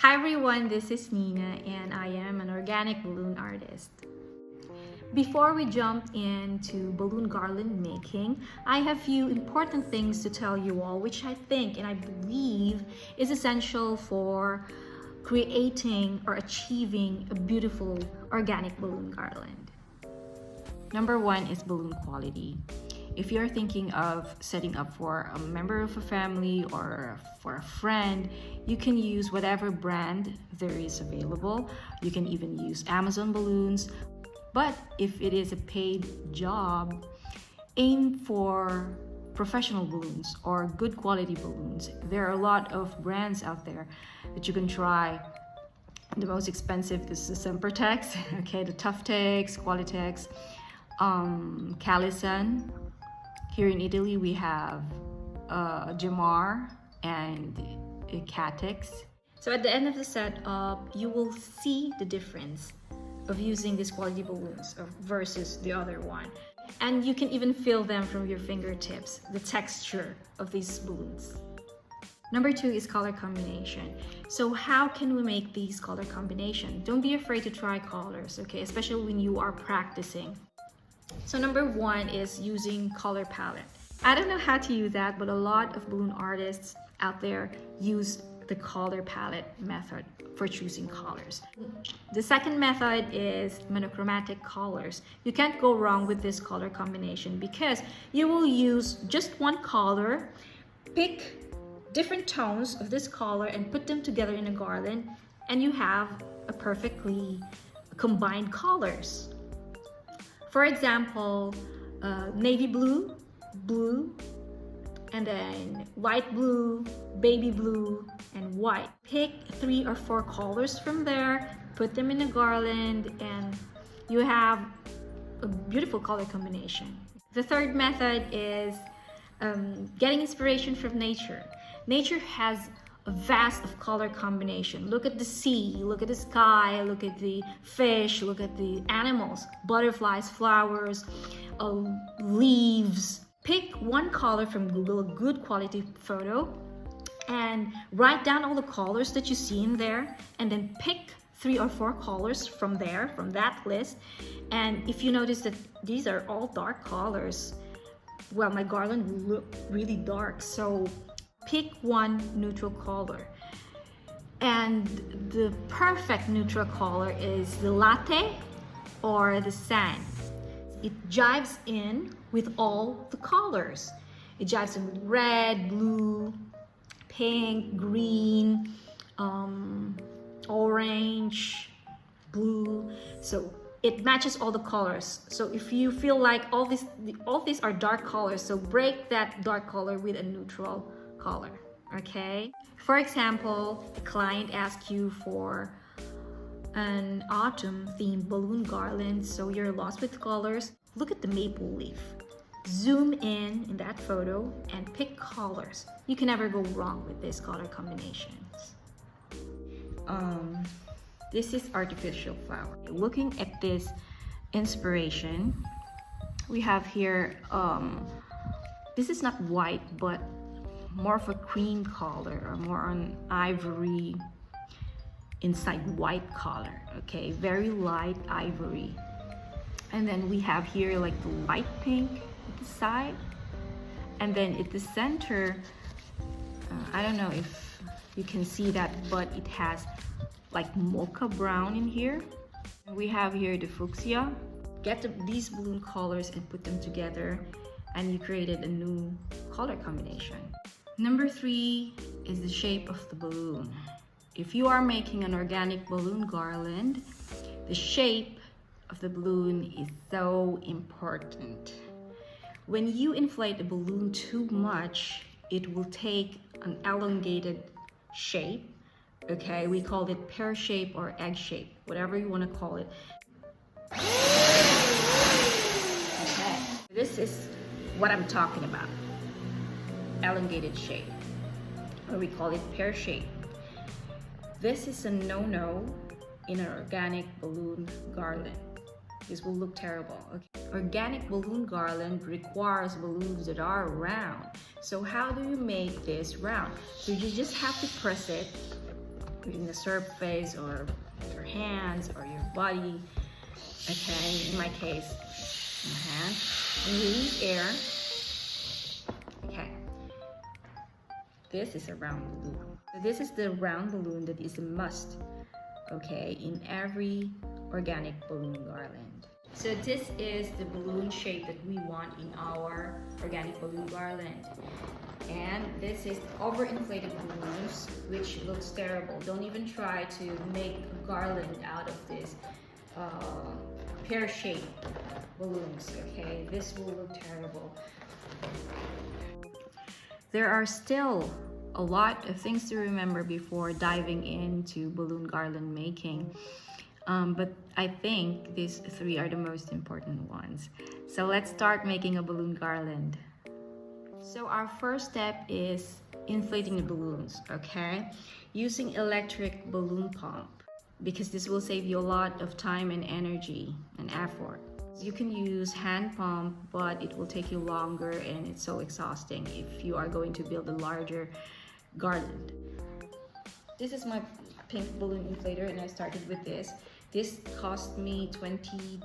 Hi everyone, this is Nina and I am an organic balloon artist. Before we jump into balloon garland making, I have few important things to tell you all, which I think and I believe is essential for creating or achieving a beautiful organic balloon garland. Number one is balloon quality. If you're thinking of setting up for a member of a family or for a friend, you can use whatever brand there is available. You can even use Amazon balloons. But if it is a paid job, aim for professional balloons or good quality balloons. There are a lot of brands out there that you can try. The most expensive is the Sempertex, okay, the Tuftex, Qualitex, Calisan. Here in Italy, we have Jamar and Catex. So at the end of the setup, you will see the difference of using these quality balloons versus the other one. And you can even feel them from your fingertips, the texture of these balloons. Number two is color combination. So how can we make these color combination? Don't be afraid to try colors, okay? Especially when you are practicing. So number one is using color palette. I don't know how to use that, but a lot of balloon artists out there use the color palette method for choosing colors. The second method is monochromatic colors. You can't go wrong with this color combination because you will use just one color, pick different tones of this color and put them together in a garland, and you have a perfectly combined colors. For example, navy blue, blue, and then light blue, baby blue, and white. Pick 3 or 4 colors from there, put them in a garland, and you have a beautiful color combination. The third method is getting inspiration from nature. Nature has a vast of color combination. Look at the sea, look at the sky, look at the fish, look at the animals, butterflies, flowers, leaves. Pick one color from Google, a good quality photo, and write down all the colors that you see in there, and then pick 3 or 4 colors from there, from that list. And if you notice that these are all dark colors, well, my garland will look really dark, so pick one neutral color. And the perfect neutral color is the latte or the sand. It jives in with all the colors. It jives in with red, blue, pink, green, orange, blue. So it matches all the colors. So if you feel like all these are dark colors, so break that dark color with a neutral color, okay? For example, a client asks you for an autumn themed balloon garland, so you're lost with colors. Look at the maple leaf. Zoom in that photo and pick colors. You can never go wrong with these color combinations. This is artificial flower. Looking at this inspiration, we have here, this is not white, but more of a cream color or more on ivory inside white color, okay? Very light ivory. And then we have here like the light pink at the side. And then at the center, I don't know if you can see that, but it has like mocha brown in here. And we have here the fuchsia. Get these balloon colors and put them together, and you created a new color combination. Number 3 is the shape of the balloon. If you are making an organic balloon garland, the shape of the balloon is so important. When you inflate a balloon too much, it will take an elongated shape, okay? We call it pear shape or egg shape, whatever you want to call it. Okay, this is what I'm talking about. Elongated shape, or we call it pear shape. This is a no-no in an organic balloon garland. This will look terrible. Okay? Organic balloon garland requires balloons that are round. So how do you make this round? So you just have to press it in the surface or your hands or your body. Okay, in my case, my hand. And release air. Okay. This is a round balloon. So this is the round balloon that is a must, okay, in every organic balloon garland. So this is the balloon shape that we want in our organic balloon garland. And this is overinflated balloons, which looks terrible. Don't even try to make a garland out of this pear-shaped balloons, okay? This will look terrible. There are still a lot of things to remember before diving into balloon garland making. But I think these three are the most important ones. So let's start making a balloon garland. So our first step is inflating the balloons, okay? Using electric balloon pump, because this will save you a lot of time and energy and effort. You can use hand pump, but it will take you longer and it's so exhausting if you are going to build a larger garland. This is my pink balloon inflator and I started with this. This cost me 21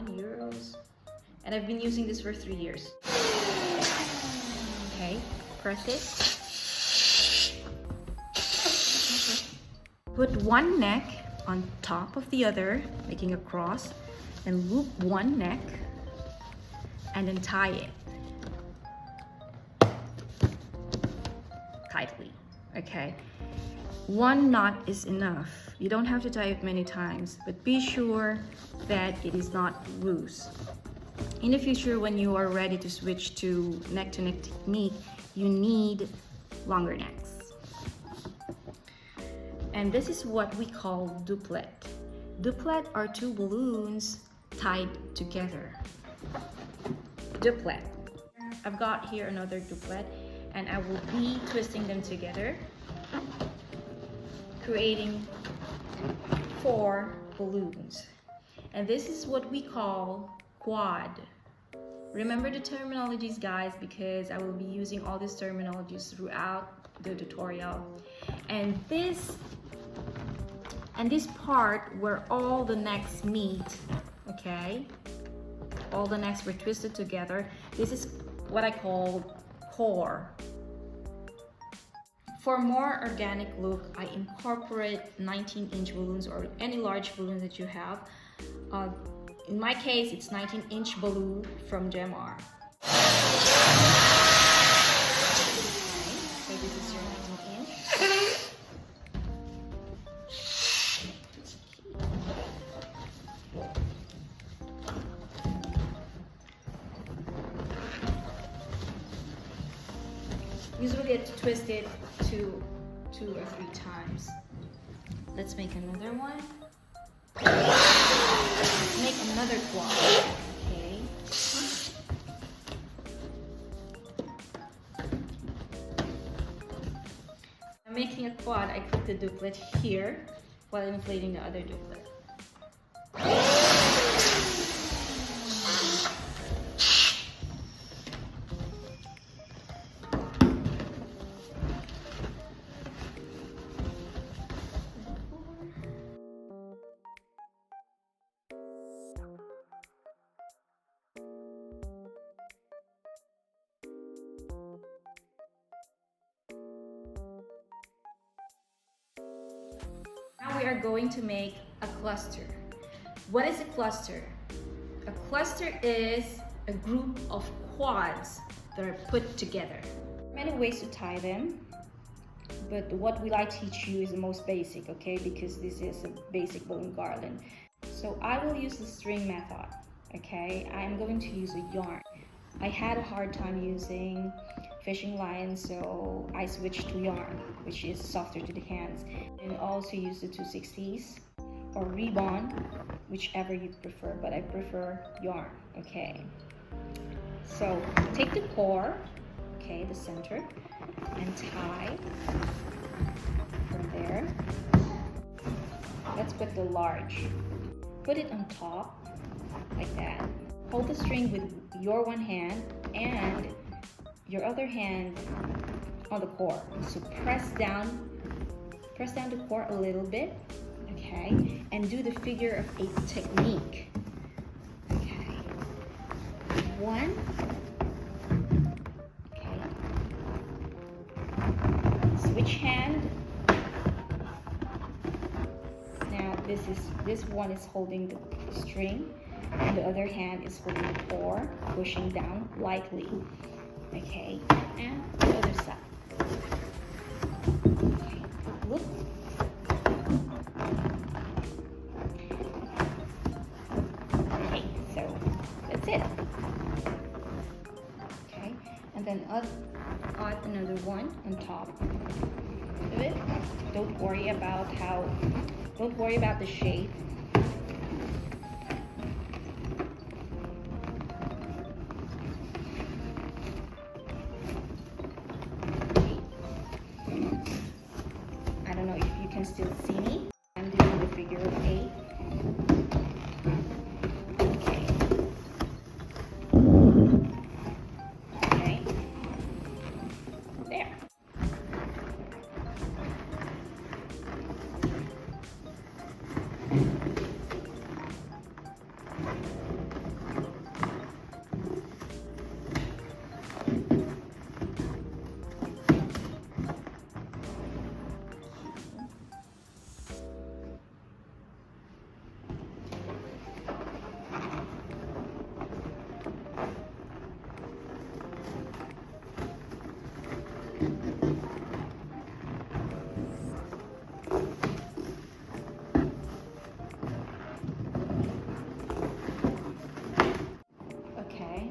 euros. And I've been using this for 3 years. Okay, press it. Put one neck on top of the other, making a cross, and loop one neck, and then tie it tightly, okay? One knot is enough. You don't have to tie it many times, but be sure that it is not loose. In the future, when you are ready to switch to neck-to-neck technique, you need longer necks. And this is what we call duplet. Duplet are two balloons tied together. Duplet. I've got here another duplet, and I will be twisting them together, creating 4 balloons. And this is what we call quad. Remember the terminologies, guys, because I will be using all these terminologies throughout the tutorial. And this part where all the necks meet, okay, all the necks were twisted together, this is what I call core. For more organic look, I incorporate 19-inch balloons or any large balloon that you have. In my case, it's 19-inch balloon from Gemar. Okay, so this is your 19-inch. Usually get to twist it 2 or 3 times. Let's make another one. Make another quad. Okay. I'm making a quad. I put the duplet here while inflating the other duplet. Now we are going to make a cluster. What is a cluster? A cluster is a group of quads that are put together. Many ways to tie them, but what we like to teach you is the most basic, okay? Because this is a basic balloon garland. So I will use the string method, okay? I'm going to use a yarn. I had a hard time using fishing line, so I switched to yarn, which is softer to the hands. And also use the 2/60s or ribbon, whichever you prefer, but I prefer yarn, okay? So take the core, okay, the center, and tie from there. Let's put the large. Put it on top, like that. Hold the string with your one hand and your other hand on the core. So press down press down the core a little bit, okay, and do the figure of 8 technique. Okay, 1, okay, switch hand. Now this one is holding the string, and the other hand is holding the core, pushing down lightly. Okay, and the other side. Okay, look. Okay, so that's it. Okay, and then add another one on top of it. Don't worry about the shape. I don't know if you can still see me. I'm doing the figure of 8. Okay. Okay. There.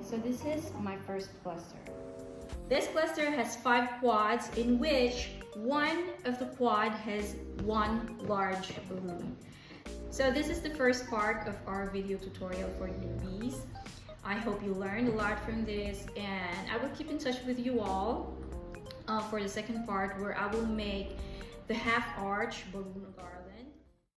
So this is my first cluster. This cluster has 5 quads, in which one of the quad has 1 large balloon. So this is the first part of our video tutorial for newbies. I hope you learned a lot from this, and I will keep in touch with you all for the second part, where I will make the half arch balloon garland.